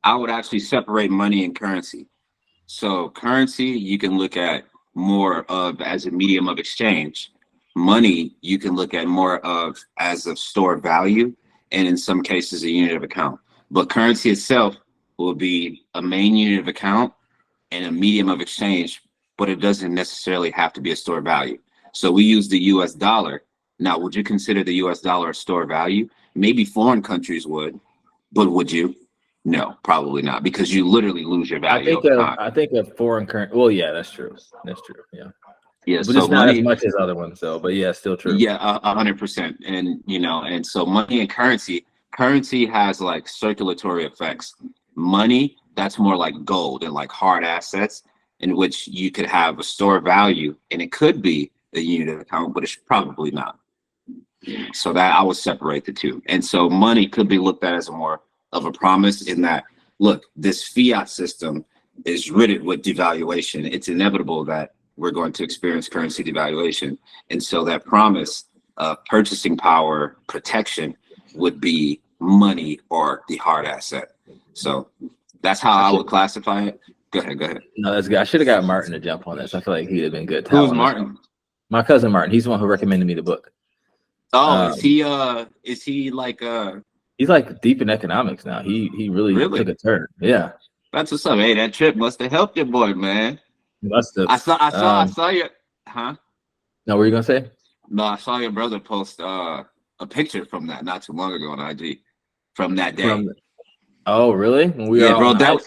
I would actually separate money and currency. So currency you can look at more of as a medium of exchange. Money you can look at more of as a store of value, and in some cases a unit of account. But currency itself will be a main unit of account and a medium of exchange, but it doesn't necessarily have to be a store of value. So we use the US dollar. Now, would you consider the US dollar a store of value? Maybe foreign countries would, but would you? No, probably not, because you literally lose your value over time. I think of foreign currency. Well, yeah, that's true. That's true. Yeah. Yeah, But so it's not as money, much as other ones, though. But yeah, still true. yeah, 100%. And and so money and currency has like circulatory effects. Money, that's more like gold and like hard assets, in which you could have a store of value, and it could be a unit of account, but it's probably not. So that I would separate the two. And so money could be looked at as a more of a promise in that, look, this fiat system is riddled with devaluation. It's inevitable that we're going to experience currency devaluation. And so that promise of purchasing power protection would be money or the hard asset. So that's how I would classify it. Go ahead, go ahead. No, that's good. I should have got Martin to jump on this. I feel like he'd have been good. Who's Martin? My cousin Martin. He's the one who recommended me the book. Oh, is he like he's like deep in economics now. He really took a turn. Yeah. That's what's up. Hey, that trip must have helped your boy, man. Must have. I saw your huh? No, what were you gonna say? No, I saw your brother post a picture from that not too long ago on IG from that day. Oh, really? Bro, that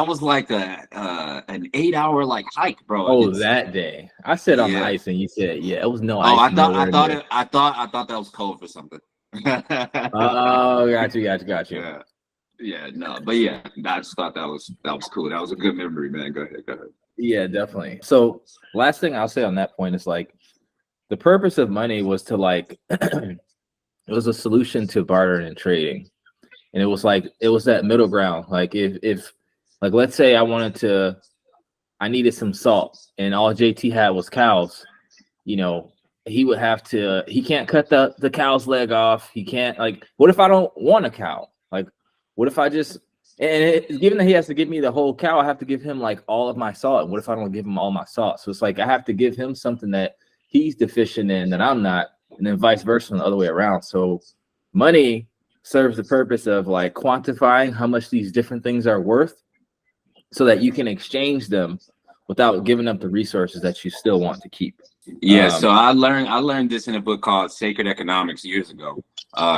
was like an 8-hour like hike, bro. Oh, that day. I said on the ice, and you said, yeah, it was no ice. Oh, I thought that was cold for something. Oh, got you. Yeah, no, but yeah, I just thought that was cool. That was a good memory, man. Go ahead. Yeah, definitely. So last thing I'll say on that point is like the purpose of money was to like it was a solution to bartering and trading. And it was that middle ground. Like if like let's say I needed some salt and all JT had was cows, he would have to, he can't cut the cow's leg off. He can't, like, what if I don't want a cow? Like, what if I just, given that he has to give me the whole cow, I have to give him like all of my salt. And what if I don't give him all my salt? So it's like I have to give him something that he's deficient in that I'm not, and then vice versa and the other way around. So money serves the purpose of like quantifying how much these different things are worth so that you can exchange them without giving up the resources that you still want to keep. Yeah, so I learned this in a book called Sacred Economics years ago,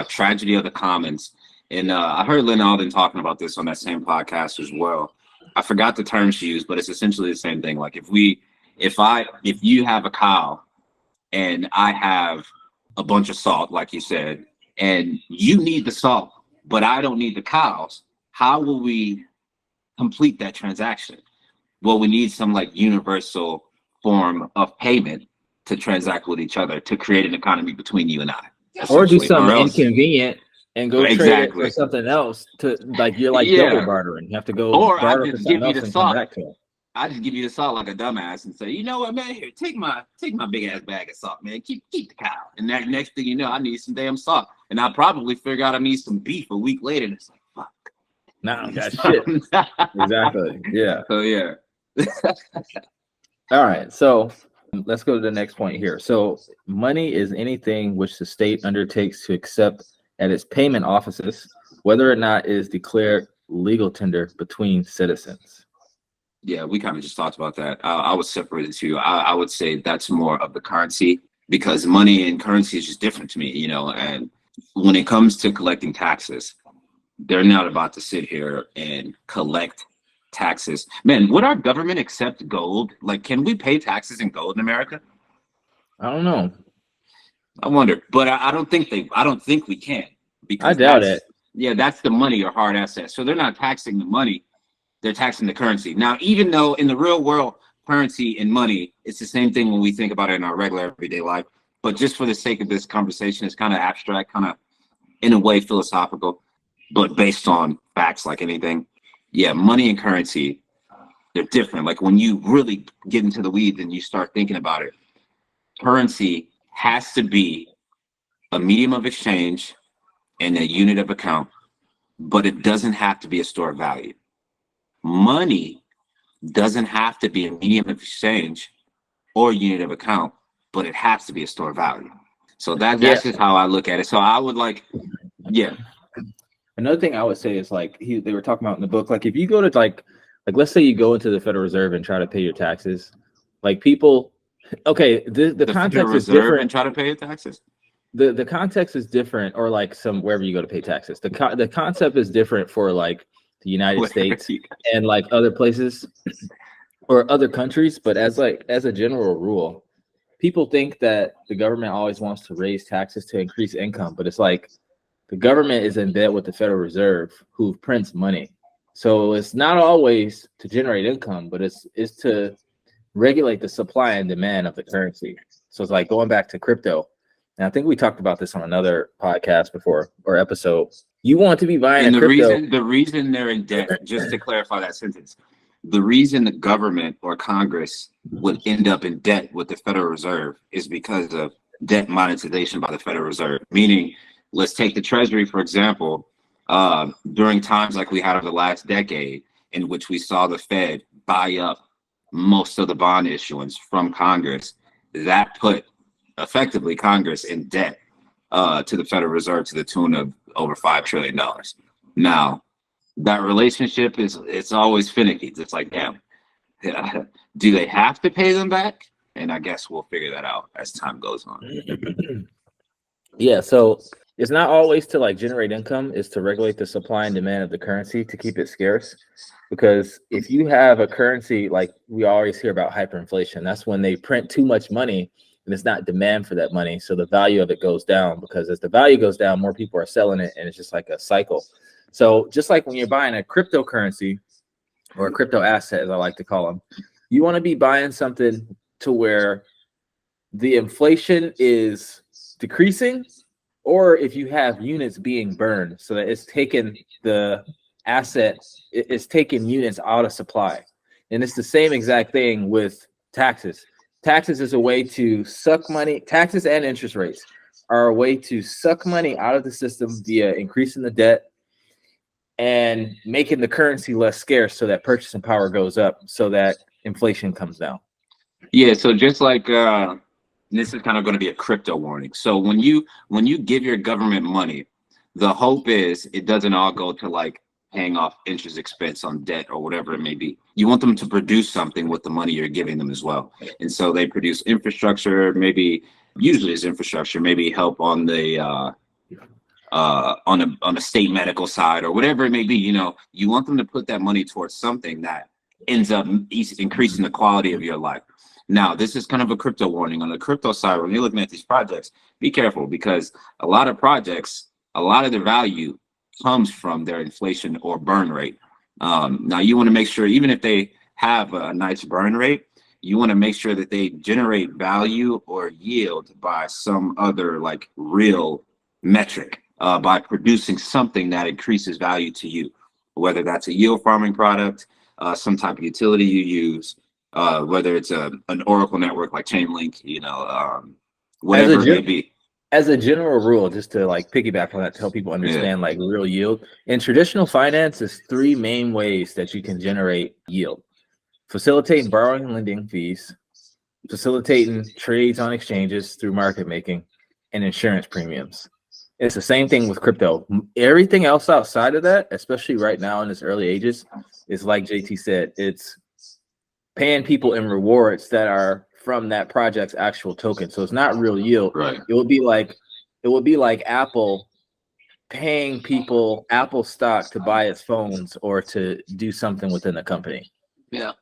Tragedy of the Commons. And I heard Lynn Alden talking about this on that same podcast as well. I forgot the term she used, but it's essentially the same thing. Like if you have a cow and I have a bunch of salt, like you said, and you need the salt, but I don't need the cows, how will we complete that transaction? Well, we need some like universal form of payment to transact with each other to create an economy between you and I. Or do something inconvenient and go trade it for something else to like you're like double bartering. You have to go barter for something else and come back to it. I just give you the salt like a dumbass and say, you know what, man, here, take my big ass bag of salt, man. Keep the cow. And that next thing you know, I need some damn salt. And I'll probably figure out I need some beef a week later. And it's like, fuck. Nah, that shit. Exactly. Yeah. So yeah. All right. So let's go to the next point here. So money is anything which the state undertakes to accept at its payment offices, whether or not it is declared legal tender between citizens. Yeah, we kind of just talked about that. I would separate the two. I would say that's more of the currency, because money and currency is just different to me, and when it comes to collecting taxes, they're not about to sit here and collect taxes. Man, would our government accept gold? Like, can we pay taxes in gold in America? I don't know. I wonder, but I don't think we can. Because I doubt it. Yeah, that's the money or hard asset. So they're not taxing the money. They're taxing the currency. Now, even though in the real world, currency and money, it's the same thing when we think about it in our regular everyday life. But just for the sake of this conversation, it's kind of abstract, kind of in a way philosophical, but based on facts like anything. Yeah, money and currency, they're different. Like when you really get into the weeds and you start thinking about it, currency has to be a medium of exchange and a unit of account. but it doesn't have to be a store of value. Money doesn't have to be a medium of exchange or unit of account, but it has to be a store of value. So that's just how I look at it. So I would like, yeah. Another thing I would say is like they were talking about in the book, like if you go to like let's say you go into the Federal Reserve and try to pay your taxes, like people, okay, the context is different. And try to pay your taxes. The context is different, or like wherever you go to pay taxes. The concept is different for like the United States and like other places or other countries. But as a general rule, people think that the government always wants to raise taxes to increase income, but it's like the government is in debt with the Federal Reserve, who prints money. So it's not always to generate income, but it's to regulate the supply and demand of the currency. So it's like going back to crypto. And I think we talked about this on another podcast before or episode. You want to be buying and crypto. The reason they're in debt, just to clarify that sentence, the reason the government or Congress would end up in debt with the Federal Reserve is because of debt monetization by the Federal Reserve. Meaning, let's take the Treasury, for example, during times like we had over the last decade, in which we saw the Fed buy up most of the bond issuance from Congress, that put effectively Congress in debt to the Federal Reserve to the tune of over $5 trillion. Now, that relationship it's always finicky. It's like, damn, do they have to pay them back? And I guess we'll figure that out as time goes on. Yeah, so it's not always to like generate income, it's to regulate the supply and demand of the currency to keep it scarce. Because if you have a currency, like we always hear about hyperinflation, that's when they print too much money and it's not demand for that money. So the value of it goes down, because as the value goes down, more people are selling it, and it's just like a cycle. So just like when you're buying a cryptocurrency or a crypto asset, as I like to call them, you want to be buying something to where the inflation is decreasing, or if you have units being burned, so that it's taking the asset, it's taking units out of supply. And it's the same exact thing with taxes. Taxes is a way to suck money. Taxes and interest rates are a way to suck money out of the system via increasing the debt and making the currency less scarce, so that purchasing power goes up, so that inflation comes down. Yeah, so just like this is kind of going to be a crypto warning. So when you give your government money, the hope is it doesn't all go to like paying off interest expense on debt or whatever it may be. You want them to produce something with the money you're giving them as well. And so they produce infrastructure, usually it's infrastructure, maybe help on the on the state medical side or whatever it may be. You want them to put that money towards something that ends up increasing the quality of your life. Now, this is kind of a crypto warning. On the crypto side, when you're looking at these projects, be careful, because a lot of projects, a lot of their value comes from their inflation or burn rate. Now, you want to make sure, even if they have a nice burn rate, you want to make sure that they generate value or yield by some other like real metric, by producing something that increases value to you, whether that's a yield farming product, some type of utility you use, whether it's an Oracle network like Chainlink, whatever it may be. As a general rule, just to like piggyback on that to help people understand like real yield, in traditional finance, there's three main ways that you can generate yield: facilitating borrowing and lending fees, facilitating trades on exchanges through market making, and insurance premiums. It's the same thing with crypto. Everything else outside of that, especially right now in its early ages, is like JT said, it's paying people in rewards that are from that project's actual token. So it's not real yield. Right. It would be like Apple paying people Apple stock to buy its phones or to do something within the company. Yeah.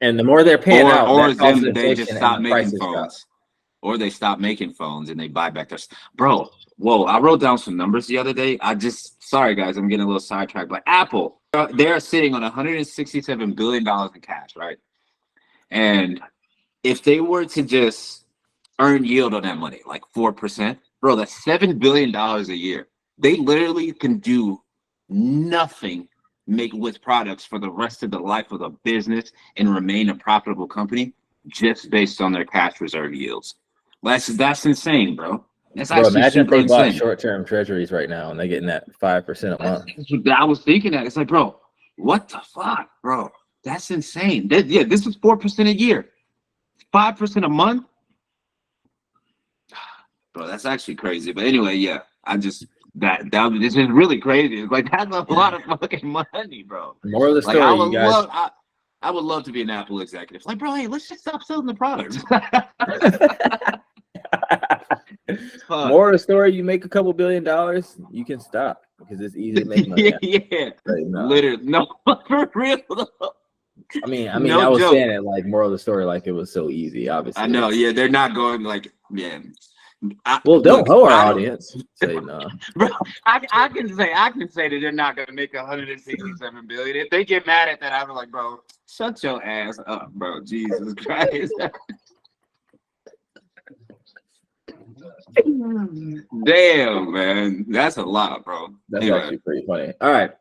And the more they're paying out, or then they just stop making phones. Or they stop making phones and they buy back their bro. Whoa, I wrote down some numbers the other day. Sorry guys, I'm getting a little sidetracked. But Apple, they're sitting on $167 billion in cash, right? And if they were to just earn yield on that money, like 4%, bro, that's $7 billion a year. They literally can do nothing, make with products for the rest of the life of the business and remain a profitable company just based on their cash reserve yields. That's insane, bro. That's Bro, actually imagine if super they bought insane. short-term treasuries right now and they're getting that 5% a month. I was thinking that. It's like, bro, what the fuck, bro? That's insane. Yeah, this is 4% a year, 5% a month. Bro, that's actually crazy. But anyway, yeah, I just this is really crazy. It's like that's a lot of fucking money, bro. More of the Like story, you guys. I would love to be an Apple executive. Like, bro, hey, let's just stop selling the products. More of the story, you make a couple $1 billion, you can stop because it's easy to make money. Yeah, Right, no. literally, no, for real. I mean, No I was joke. saying it like more of the story, like it was so easy. Obviously, I know. Yeah, they're not going like, yeah. Well, don't know our I audience. Say no. Bro, I can say that they're not gonna make 167 billion. If they get mad at that, I'm like, bro, shut your ass up, bro. Jesus Christ. Damn, man, that's a lot, bro. That's Anyway. actually pretty funny. All right,